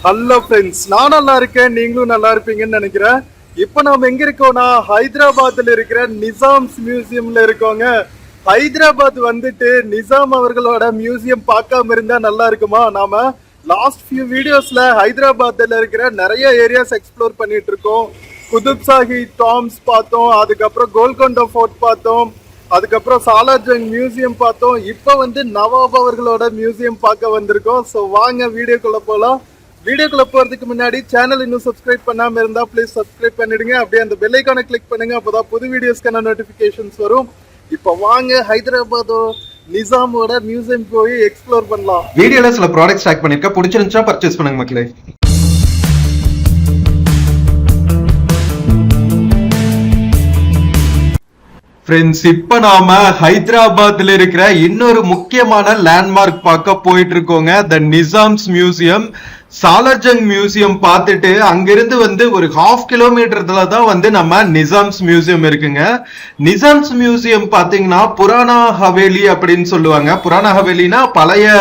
Hello friends, நான் நல்லா இருக்கேன், நீங்களும் நல்லா இருப்பீங்கன்னு நினைக்கிறேன். இப்போ நாம எங்க இருக்கோம்னா ஹைதராபாத்ல இருக்கிற நிசாம்ஸ் மியூசியம்ல இருக்கோங்க. ஹைதராபாத் வந்துட்டு நிசாம் அவர்களோட மியூசியம் பார்க்காம இருந்தா நல்லா இருக்குமா? நாம லாஸ்ட் ஃபியூ வீடியோஸ்ல ஹைதராபாத்ல இருக்கிற நிறைய ஏரியாஸ் எக்ஸ்ப்ளோர் பண்ணிட்டு இருக்கோம். குதுப் சாஹி டாம்ஸ் பார்த்தோம், அதுக்கப்புறம் கோல்கொண்டா ஃபோர்ட் பார்த்தோம், அதுக்கப்புறம் சாலார்ஜங் மியூசியம் பார்த்தோம். இப்போ வந்து நவாப் அவர்களோட மியூசியம் பார்க்க வந்திருக்கோம். ஸோ வாங்க வீடியோக்குள்ள போகலாம். வீடியோக்குள்ள போறதுக்கு முன்னாடி சேனல் இன்னும் சப்ஸ்கிரைப் பண்ணாம இருந்தா ப்ளீஸ் சப்ஸ்கிரைப் பண்ணிடுங்க. அப்படியே அந்த பெல் ஐகானை கிளிக் பண்ணுங்க, அப்பதான் புது வீடியோஸ்க்கான நோட்டிபிகேஷன்ஸ் வரும். இப்போ வாங்க ஹைதராபாத் நிசாமோட மியூசியம் போய் எக்ஸ்ப்ளோர் பண்ணலாம். வீடியோல சில ப்ராடக்ட்ஸ் ட்ராக் பண்ணிருக்கேன், பிடிச்சிருந்துச்சா பர்ச்சேஸ் பண்ணுங்க மக்களே. ஃப்ரெண்ட்ஸ், இப்ப நாம ஹைதராபாத்ல இருக்கிற இன்னொரு முக்கியமான லேண்ட்மார்க் பார்க்க போயிட்டு இருக்கோங்க. த நிசாம்ஸ் மியூசியம். சாலார்ஜங் மியூசியம் பார்த்துட்டு அங்கிருந்து வந்து ஒரு 1/2 கிலோமீட்டர்ல தான் வந்து நம்ம நிசாம்ஸ் மியூசியம் இருக்குங்க. நிசாம்ஸ் மியூசியம் பாத்தீங்கன்னா புராணா ஹவேலி அப்படின்னு சொல்லுவாங்க. புராணா ஹவேலினா பழைய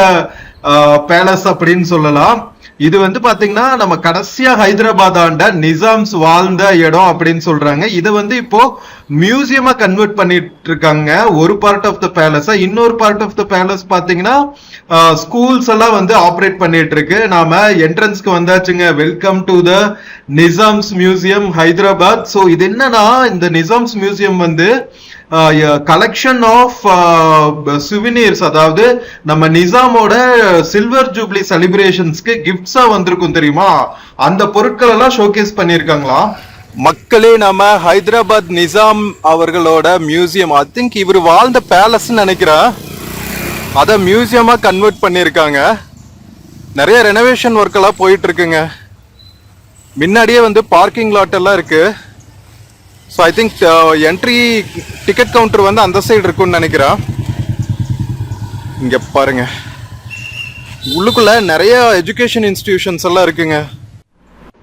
பேலஸ் அப்படின்னு சொல்லலாம். இது வந்து பாத்தீங்கன்னா நம்ம கடைசியா ஹைதராபாத் ஆண்ட நிசாம்ஸ் வாழ்ந்த இடம் அப்படின்னு சொல்றாங்க. இதை வந்து இப்போ மியூசியமா கன்வெர்ட் பண்ணிட்டு இருக்காங்க. ஒரு பார்ட் ஆஃப் த பேலஸ், இன்னொரு பார்ட் ஆஃப் த பேலஸ் பாத்தீங்கன்னா ஸ்கூல்ஸ் எல்லாம் வந்து ஆப்ரேட் பண்ணிட்டு இருக்கு. நாம என்ட்ரன்ஸ்க்கு வந்தாச்சுங்க. Welcome to the Nizam's museum Hyderabad. So இது என்னன்னா, இந்த நிசாம்ஸ் மியூசியம் வந்து கலெக்ஷன் ஆஃப் சுவினியர்ஸ், அதாவது நம்ம நிசாமோட சில்வர் ஜூப்ளி செலிப்ரேஷன்ஸ்க்கு கிஃப்ட்ஸா வந்திருக்கும் தெரியுமா, அந்த பொருட்கள் எல்லாம் ஷோகேஸ் பண்ணிருக்காங்களா. மக்களே, நம்ம ஹைதராபாத் நிசாம் அவர்களோட மியூசியம், ஐ திங்க் இவர் வாழ்ந்த பேலஸ் நினைக்கிறேன், அதை மியூசியமா கன்வெர்ட் பண்ணியிருக்காங்க. நிறைய ரெனோவேஷன் ஒர்க் எல்லாம் போயிட்டு இருக்குங்க. முன்னாடியே வந்து பார்க்கிங் லாட் எல்லாம் இருக்கு. So I think entry ticket counter வந்து அந்த சைடு இருக்குன்னு நினைக்கிறேன். இங்க பாருங்க, உள்ளுக்குள்ள நிறைய எஜுகேஷன் இன்ஸ்டிடியூஷன்ஸ் எல்லாம் இருக்குங்க.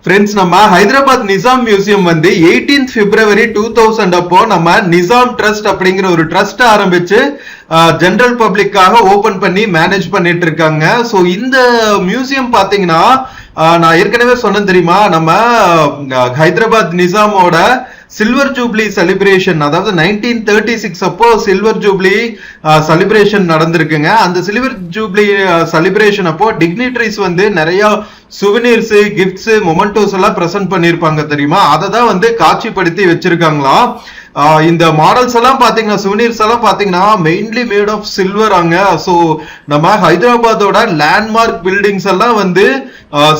ஃப்ரெண்ட்ஸ், நம்ம ஹைதராபாத் நிசாம் மியூசியம் வந்து 18th February 2000 அப்போ நம்ம நிசாம் ட்ரஸ்ட் அப்படிங்கிற ஒரு ட்ரஸ்ட் ஆரம்பிச்சு ஜெனரல் பப்ளிக்காக ஓபன் பண்ணி மேனேஜ் பண்ணிட்டு இருக்காங்க. ஸோ இந்த மியூசியம் பாத்தீங்கன்னா, நான் ஏற்கனவே சொன்னேன் தெரியுமா, நம்ம ஹைதராபாத் நிசாமோட சில்வர் ஜூப்ளி செலிப்ரேஷன், அதாவது 1936 அப்போ சில்வர் ஜூப்ளி செலிப்ரேஷன் நடந்திருக்குங்க. அந்த சில்வர் ஜூப்ளி செலிப்ரேஷன் அப்போ டிக்னிட்டரிஸ் வந்து நிறைய சுவனீர்ஸ், கிஃப்ட்ஸ், மொமெண்டோஸ் எல்லாம் பிரசன்ட் பண்ணிருப்பாங்க தெரியுமா, அதை தான் வந்து காட்சிப்படுத்தி வச்சிருக்காங்களா. இந்த மாடல்ஸ் எல்லாம் பாத்தீங்கன்னா, சுவனீர்ஸ் எல்லாம் பாத்தீங்கன்னா மெயின்லி மேட் ஆஃப் சில்வர் அங்க. ஸோ நம்ம ஹைதராபாத்தோட லேண்ட்மார்க் பில்டிங்ஸ் எல்லாம் வந்து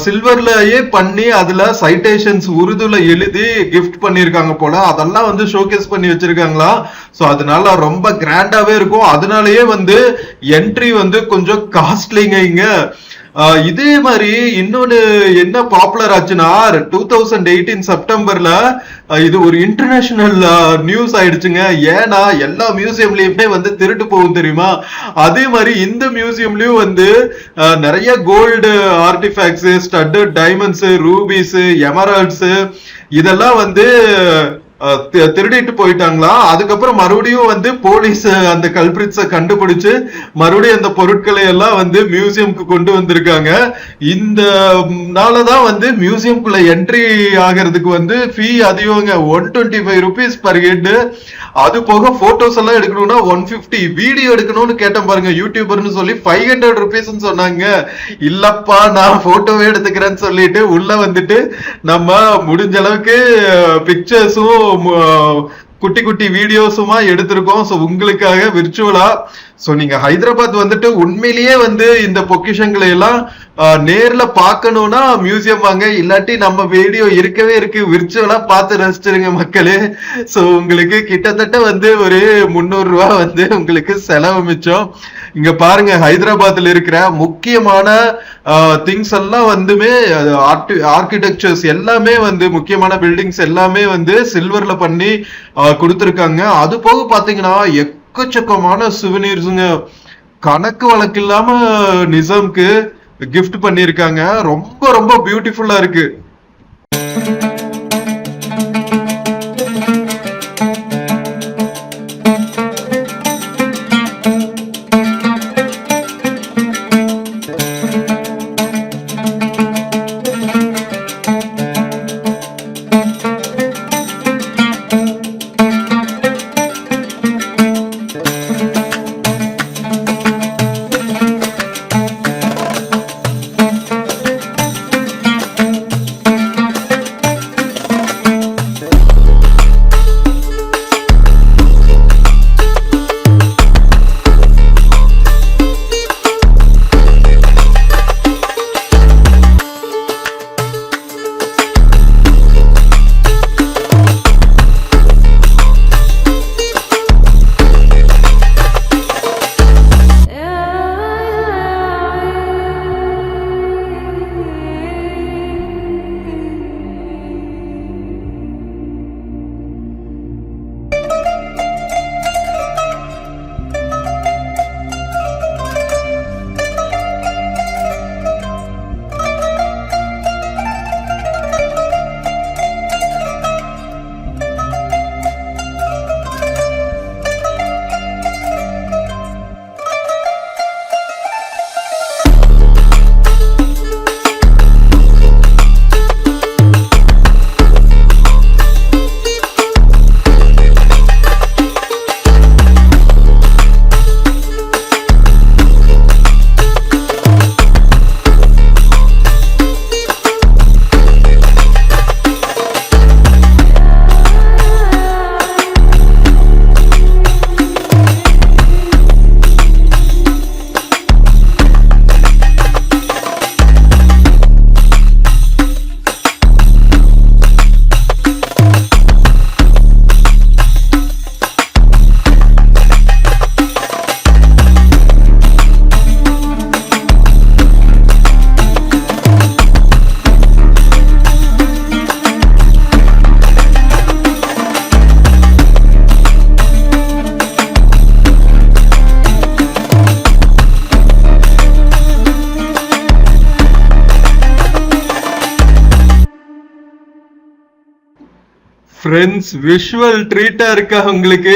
சில்வர்லயே பண்ணி அதுல சைட்டேஷன்ஸ் உருதுல எழுதி கிஃப்ட் பண்ணிருக்காங்க போல. அதெல்லாம் வந்து ஷோகேஸ் பண்ணி வச்சிருக்காங்களா. ஸோ அதனால ரொம்ப கிராண்டாவே இருக்கும். அதனாலயே வந்து என்ட்ரி வந்து கொஞ்சம் காஸ்ட்லிங்க இங்க. இதே மாதிரி இன்னொன்னு என்ன பாப்புலர் ஆச்சுன்னா, 2018 செப்டம்பர்ல இது ஒரு இன்டர்நேஷனல் நியூஸ் ஆயிடுச்சுங்க. ஏன்னா எல்லா மியூசியம்லயுமே வந்து திருட்டு போகும் தெரியுமா, அதே மாதிரி இந்த மியூசியம்லயும் வந்து நிறைய gold artifacts, studded diamonds, rubies, emeralds இதெல்லாம் வந்து திருடிட்டு போயிட்டாங்களா. அதுக்கப்புறம் மறுபடியும் வந்து போலீஸ் அந்த கல்பிரிட்ஸ கண்டுபிடிச்சு மறுபடியும் அந்த பொருட்களை எல்லாம் வந்து மியூசியம்க்கு கொண்டு வந்திருக்காங்க. இந்த நாளதான் வந்து மியூசியம்குள்ள என்ட்ரி ஆகிறதுக்கு வந்து ஃபீ அதிகங்க. 125 rupees per head. அது போக போட்டோஸ் எல்லாம் எடுக்கணும்னா 150, வீடியோ எடுக்கணும்னு கேட்டேன் பாருங்க, யூடியூபர்னு சொல்லி 500 rupees சொன்னாங்க. இல்லப்பா, நான் போட்டோவே எடுத்துக்கிறேன்னு சொல்லிட்டு உள்ள வந்துட்டு நம்ம முடிஞ்ச அளவுக்கு பிக்சர்ஸும் குட்டி குட்டி வீடியோஸுமா எடுத்திருக்கோம். ஸோ உங்களுக்காக விர்ச்சுவலா. ஸோ நீங்க ஹைதராபாத் வந்துட்டு உண்மையிலேயே வந்து இந்த பொக்கிஷங்களை எல்லாம் நேர்ல பார்க்கணும்னா மியூசியம் வாங்க, இல்லாட்டி நம்ம வீடியோ இருக்கவே இருக்கு, விர்ச்சுவலா பார்த்து ரசிச்சிருங்க மக்களே. ஸோ உங்களுக்கு கிட்டத்தட்ட வந்து ஒரு 300 ரூபாய் வந்து உங்களுக்கு செலவு மிச்சம். இங்க பாருங்க, ஹைதராபாத்ல இருக்கிற முக்கியமான திங்ஸ் எல்லாம் வந்துமே, ஆர்கிடெக்சர்ஸ் எல்லாமே வந்து, முக்கியமான பில்டிங்ஸ் எல்லாமே வந்து சில்வர்ல பண்ணி கொடுத்திருக்காங்க. அது போக பாத்தீங்கன்னா எக்கச்சக்கமான சுவனீர்ஸுங்க, கணக்கு வழக்கு இல்லாம நிசாம்க்கு கிஃப்ட் பண்ணிருக்காங்க. ரொம்ப ரொம்ப பியூட்டிஃபுல்லா இருக்கு. ஃப்ரெண்ட்ஸ் விஷுவல் ட்ரீட்டா இருக்கா உங்களுக்கு.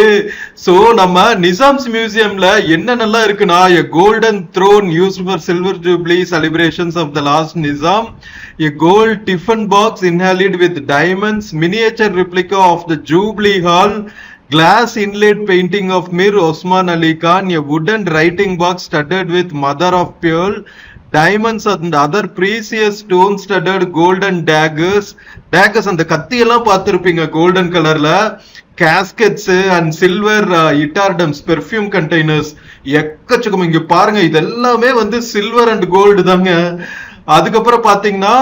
சோ நம்ம நிசாம்ஸ் மியூசியம்ல என்னென்னலாம் இருக்குன்னா, a golden throne used for silver jubilee celebrations of the last Nizam, a gold tiffin box inlaid with diamonds, miniature replica of the Jubilee Hall, glass inlaid painting of Mir Osman Ali Khan, a wooden writing box studded with mother of pearl, diamonds and other precious stone studded golden daggers அந்த கத்தி எல்லாம் பார்த்திருப்பீங்க golden கலர்ல, caskets and silver itardums perfume containers எக்கச்சக்கம். இங்க பாருங்க இதெல்லாமே வந்து silver and gold தாங்க. அதுக்கப்புறம் பாத்தீங்கன்னா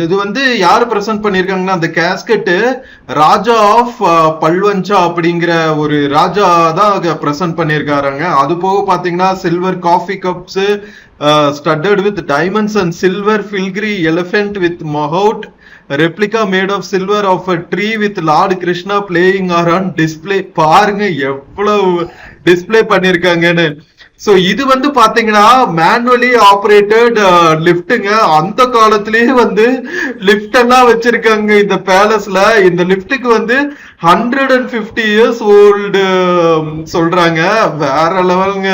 இது வந்து யாரு பிரசன்ட் பண்ணிருக்காங்கன்னா, அந்த கேஸ்கெட் ராஜா ஆஃப் பல்வஞ்சா அப்படிங்கிற ஒரு ராஜா தான் பிரசன்ட் பண்ணிருக்காருங்க. அது போக பாத்தீங்கன்னா silver coffee cups studded with diamonds and silver filigree elephant with mahout replica made of silver of a tree with Lord Krishna playing are on display. பாருங்க எவ்வளவு display பண்ணிருக்காங்கன்னு. So இது வந்து பாத்தீங்கன்னா மேனுவலி ஆபரேட்டட் லிப்டுங்க. அந்த காலத்திலேயே வந்து லிப்ட் எல்லாம் வச்சிருக்காங்க இந்த பேலஸ்ல. இந்த லிப்டுக்கு வந்து 150 years ஓல்டு சொல்றாங்க. வேற லெவலுங்க.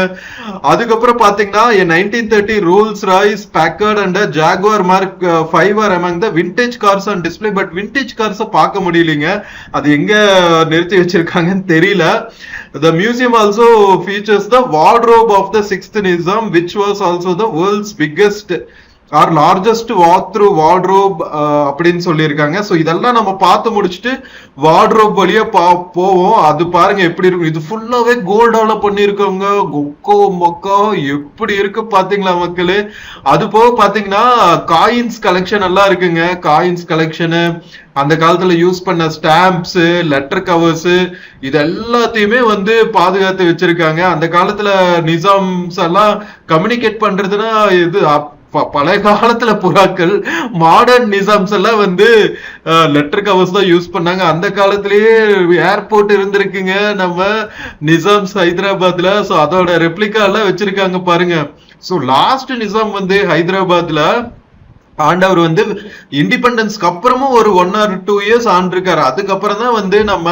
அதுக்கப்புறம் பாத்தீங்கன்னா 1930 Rolls Royce backward and Jaguar mark 5 are among the vintage cars on display. But vintage cars பார்க்க முடியலங்க, அது எங்க நிறுத்தி வச்சிருக்காங்கன்னு தெரியல. The museum also features the wardrobe of the 6th Nizam, which was also the world's biggest or largest walk-through wardrobe அப்படின்னு சொல்லியிருக்காங்க. So இதெல்லாம் நம்ம பார்த்து முடிச்சுட்டு வார்ட்ரோப் வழியா போவோம். அது பாருங்க எப்படி இருக்கும். இது ஃபுல்லாவே கோல்டால பண்ணிருக்காங்க. கொக்கோ மொக்கோ எப்படி இருக்கு பாத்தீங்களா மக்களே. அது போக பாத்தீங்கன்னா காயின்ஸ் கலெக்ஷன் எல்லாம் இருக்குங்க. காயின்ஸ் கலெக்ஷனு, அந்த காலத்துல யூஸ் பண்ண ஸ்டாம்ப்ஸ், லெட்டர் கவர்ஸ், இது எல்லாத்தையுமே வந்து பாதுகாத்து வச்சிருக்காங்க. அந்த காலத்துல நிசாம்ஸ் எல்லாம் கம்யூனிகேட் பண்றதுன்னா இது பழைய காலத்துல புறாக்கள், மாடர்ன் நிசாம்ஸ் எல்லாம் வந்து லெட்டர் கவர்ஸ் தான் யூஸ் பண்ணாங்க. அந்த காலத்திலேயே ஏர்போர்ட் இருந்திருக்குங்க நம்ம நிசாம்ஸ் ஹைதராபாத்ல. சோ அதோட ரெப்ளிகா எல்லாம் வச்சிருக்காங்க பாருங்க. சோ லாஸ்ட் நிசாம் வந்து ஹைதராபாத்ல ஆண்டவர் வந்து இண்டிபெண்டன்ஸ்க்கு அப்புறமும் ஒரு 1 or 2 years ஆண்டிருக்காரு. அதுக்கப்புறம் தான் வந்து நம்ம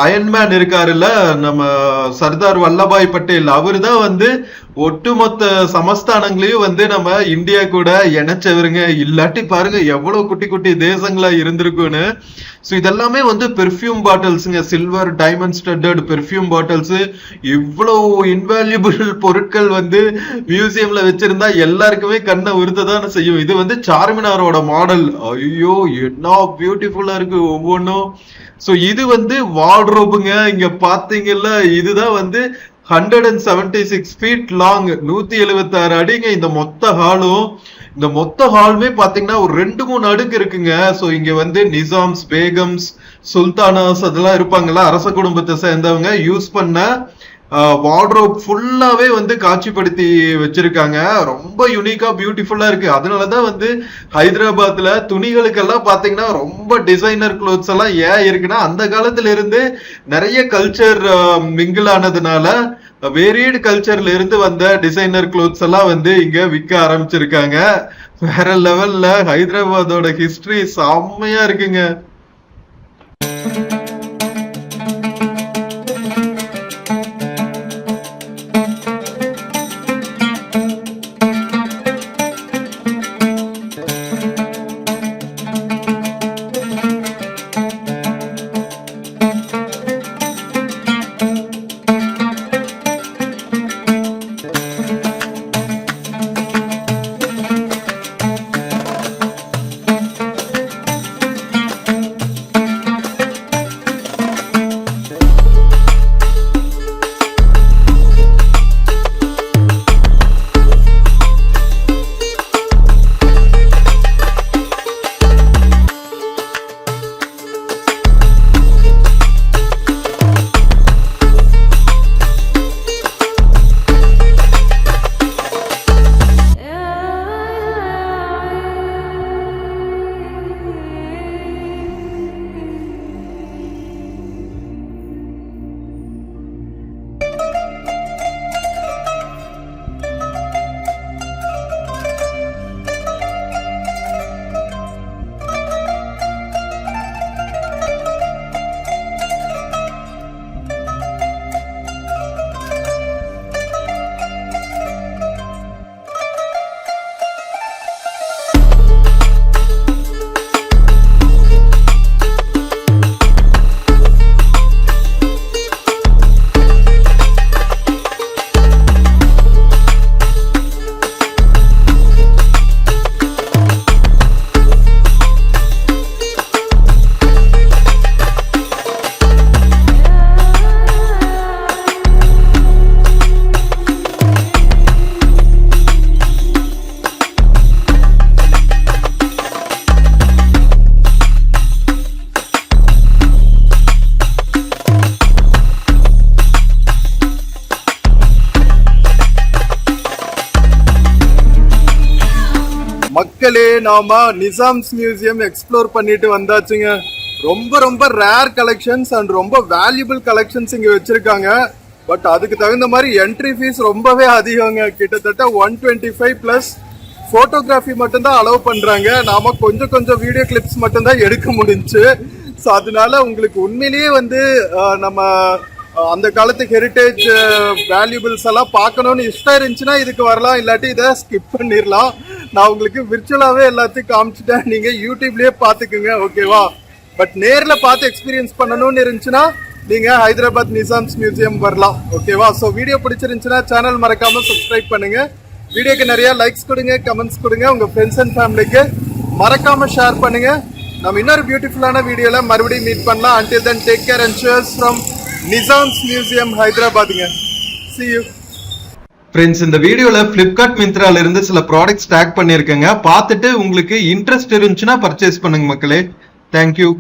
அயன்மேன் இருக்காருல்ல, நம்ம சர்தார் வல்லபாய் பட்டேல், அவரு தான் வந்து ஒட்டுமொத்த சமஸ்தானங்களையும் வந்து நம்ம இந்தியா கூட இணைச்சவருங்க. இல்லாட்டி பாருங்க எவ்வளவு குட்டி குட்டி தேசங்களா இருந்திருக்குன்னு. ஸோ இதெல்லாமே வந்து பெர்ஃப்யூம் பாட்டில்ஸுங்க, silver diamond studded perfume bottles. இவ்வளவு இன்வேல்யூபிள் பொருட்கள் வந்து மியூசியம்ல வச்சிருந்தா எல்லாருக்குமே கண்ணை உறுத்ததான செய்யும். இது வந்து சார்மினாரோட மாடல். ஐயோ என்ன பியூட்டிஃபுல்லா இருக்கு ஒவ்வொன்றும். ஸோ இது வந்து வார்ட்ரோபுங்க. இங்க பாத்தீங்கல்ல, இதுதான் வந்து 176 feet லாங், 176 அடிங்க இந்த மொத்த ஹாலும். இந்த மொத்த ஹாலுமே பாத்தீங்கன்னா ஒரு 2-3 அடுக்கு இருக்குங்க. சோ இங்க வந்து நிசாம்ஸ், பேகம்ஸ், சுல்தானாஸ் அதெல்லாம் இருப்பாங்கல்ல, அரச குடும்பத்தை சேர்ந்தவங்க யூஸ் பண்ண வார்ட்ரோப் ஃபுல்லாவே வந்து காட்சிப்படுத்தி வச்சிருக்காங்க. ரொம்ப யூனிக்கா பியூட்டிஃபுல்லா இருக்கு. அதனாலதான் வந்து ஹைதராபாத்ல துணிகளுக்கெல்லாம் பாத்தீங்கன்னா ரொம்ப டிசைனர் க்ளோத்ஸ் எல்லாம் ஏன் இருக்குன்னா, அந்த காலத்துல இருந்து நிறைய கல்ச்சர் மிங்கிள் ஆனதுனால வேரியட் கல்ச்சர்ல இருந்து வந்த டிசைனர் க்ளோத்ஸ் எல்லாம் வந்து இங்க விற்க ஆரம்பிச்சிருக்காங்க. வேற லெவல்ல ஹைதராபாத்தோட ஹிஸ்டரி செம்மையா இருக்குங்க. மக்களே நாம நிசாம்ஸ் மியூசியம் எக்ஸ்ப்ளோர் பண்ணிட்டு வந்தாச்சுங்க. ரொம்ப ரொம்ப ரேர் கலெக்ஷன்ஸ் அண்ட் ரொம்ப வேல்யூபிள் கலெக்ஷன்ஸ் இங்க வச்சிருக்காங்க. பட் அதுக்கு தகுந்த மாதிரி என்ட்ரி ஃபீஸ் ரொம்பவே அதிகங்க. கிட்டத்தட்ட 125 பிளஸ் போட்டோகிராஃபி மட்டும்தான் அலோவ் பண்றாங்க. நாம கொஞ்சம் வீடியோ கிளிப்ஸ் மட்டும்தான் எடுக்க முடிஞ்சு. ஸோ அதனால உங்களுக்கு உண்மையிலேயே வந்து நம்ம அந்த காலத்து ஹெரிட்டேஜ் வேல்யூபிள்ஸ் எல்லாம் பார்க்கணும்னு இஷ்டம் இருந்துச்சுன்னா இதுக்கு வரலாம், இல்லாட்டி இதை ஸ்கிப் பண்ணிடலாம். நான் உங்களுக்கு விர்ச்சுவலாகவே எல்லாத்தையும் காமிச்சிட்டேன், நீங்கள் யூடியூப்லேயே பார்த்துக்குங்க, ஓகேவா? பட் நேரில் பார்த்து எக்ஸ்பீரியன்ஸ் பண்ணணும்னு இருந்துச்சுன்னா நீங்கள் ஹைதராபாத் நிசாம்ஸ் மியூசியம் வரலாம், ஓகேவா? ஸோ வீடியோ பிடிச்சிருந்துச்சுன்னா சேனல் மறக்காமல் சப்ஸ்கிரைப் பண்ணுங்கள். வீடியோக்கு நிறையா லைக்ஸ் கொடுங்க, கமெண்ட்ஸ் கொடுங்க, உங்கள் ஃப்ரெண்ட்ஸ் அண்ட் ஃபேமிலிக்கு மறக்காமல் ஷேர் பண்ணுங்கள். நம்ம இன்னொரு பியூட்டிஃபுல்லான வீடியோவில் மறுபடியும் மீட் பண்ணலாம். until then take care and cheers from Nizam's museum ஹைதராபாத்ங்க. see you. ஃப்ரெண்ட்ஸ், இந்த வீடியோல Flipkart மிந்த்ரால இருந்து சில ப்ராடக்ட்ஸ் டேக் பண்ணியிருக்கேங்க. பார்த்துட்டு உங்களுக்கு இன்ட்ரெஸ்ட் இருந்துச்சுன்னா பர்ச்சேஸ் பண்ணுங்க மக்களே. தேங்க்யூ.